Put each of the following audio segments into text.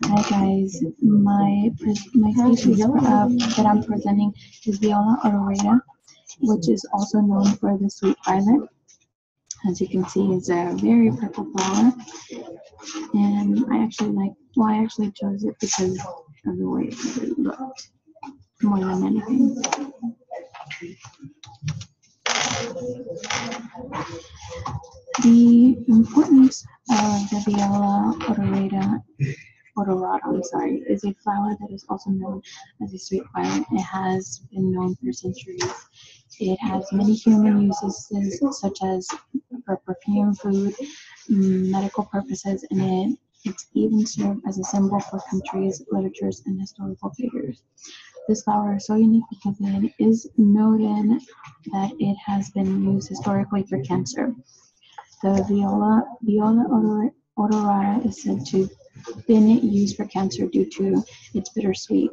Hi guys, my species that I'm presenting is Viola odorata, which is also known for the sweet violet. As you can see, it's a very purple flower, and I actually chose it because of the way it looked more than anything. The importance of the Viola odorata, is a flower that is also known as a sweet violet. It has been known for centuries. It has many human uses, such as for perfume, food, medical purposes, and it's even served as a symbol for countries, literatures, and historical figures. This flower is so unique because it is noted that it has been used historically for cancer. The Viola odorata is said to have been used for cancer due to its bittersweet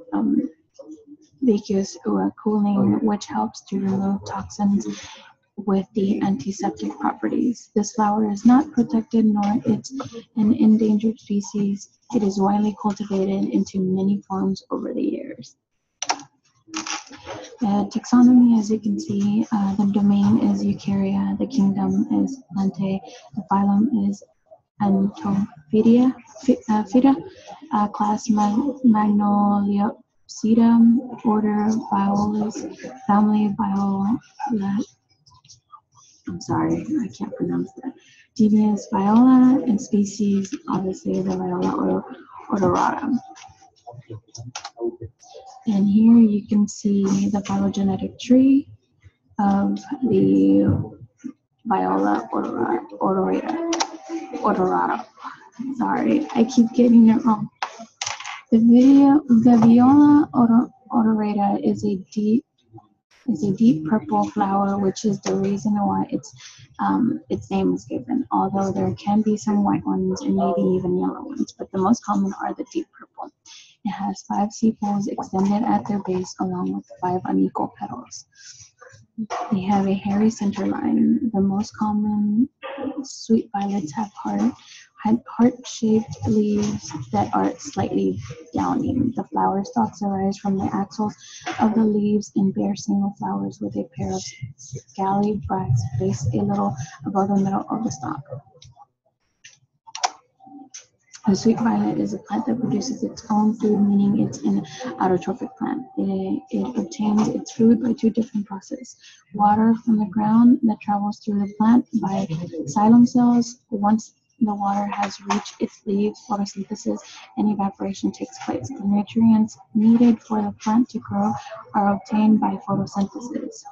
aqueous cooling, which helps to remove toxins with the antiseptic properties. This flower is not protected nor it's an endangered species. It is widely cultivated into many forms over the years. Taxonomy, as you can see, the domain is Eukarya, the kingdom is Plantae, the phylum is Anthophida, class Magnoliopsida, order Violas, family Viola. I'm sorry, I can't pronounce that. Genus Viola, and species, obviously, the Viola odorata. And here you can see the phylogenetic tree of the Viola odorata. Sorry, I keep getting it wrong. The Viola odorata is a deep purple flower, which is the reason why its name is given. Although there can be some white ones and maybe even yellow ones, but the most common are the deep purple. It has 5 sepals extended at their base, along with 5 unequal petals. They have a hairy center line. The most common sweet violets have heart-shaped leaves that are slightly downy. The flower stalks arise from the axils of the leaves and bear single flowers with a pair of scaly bracts placed a little above the middle of the stalk. The sweet violet is a plant that produces its own food, meaning it's an autotrophic plant. It obtains its food by 2 different processes. Water from the ground that travels through the plant by xylem cells. Once the water has reached its leaves, photosynthesis and evaporation takes place. The nutrients needed for the plant to grow are obtained by photosynthesis.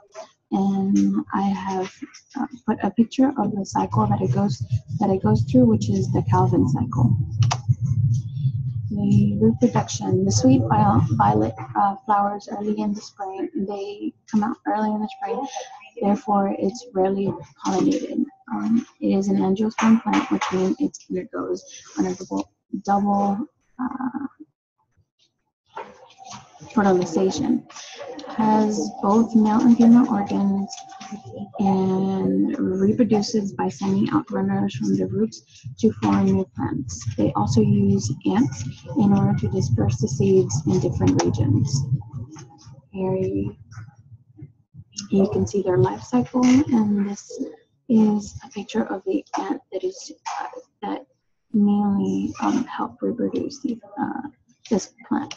And I have put a picture of the cycle that it goes through, which is the Calvin cycle. The reproduction. The sweet violet flowers early in the spring. They come out early in the spring. Therefore, it's rarely pollinated. It is an angiosperm plant, which means it undergoes double fertilization. Has both male and female organs and reproduces by sending out runners from the roots to form new plants. They also use ants in order to disperse the seeds in different regions. Here you can see their life cycle, and this is a picture of the ant that mainly help reproduce this plant.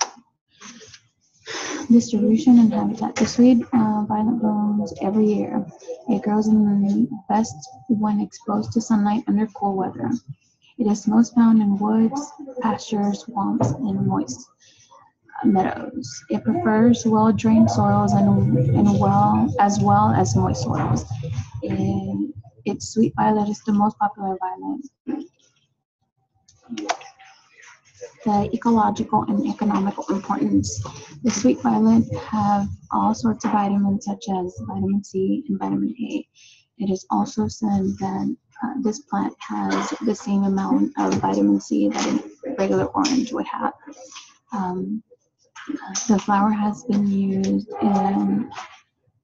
Distribution and habitat. The sweet violet blooms every year. It grows best when exposed to sunlight under cool weather. It is most found in woods, pastures, swamps, and moist meadows. It prefers well-drained soils and as well as moist soils. Its sweet violet is the most popular violet. The ecological and economical importance. The sweet violet have all sorts of vitamins such as vitamin C and vitamin A. It is also said that this plant has the same amount of vitamin C that a regular orange would have. The flower has been used in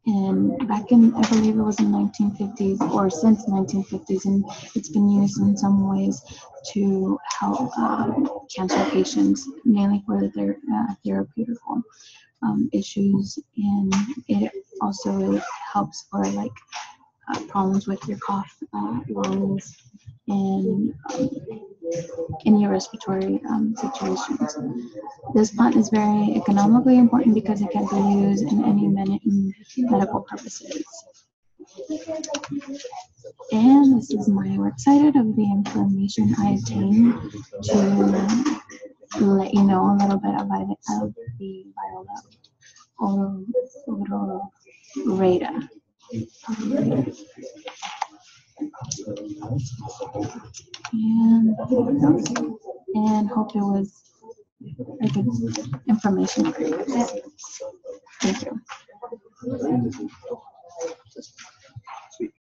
And back in, I believe it was in 1950s or since 1950s, and it's been used in some ways to help cancer patients, mainly for their therapeutical issues, and it also helps for like problems with your cough, lungs, and in your respiratory situations. This plant is very economically important because it can be used in any medical purposes. And this is my works cited of the information I obtained to let you know a little bit about the viola odorata. And hope it was a good information for you guys. Thank you.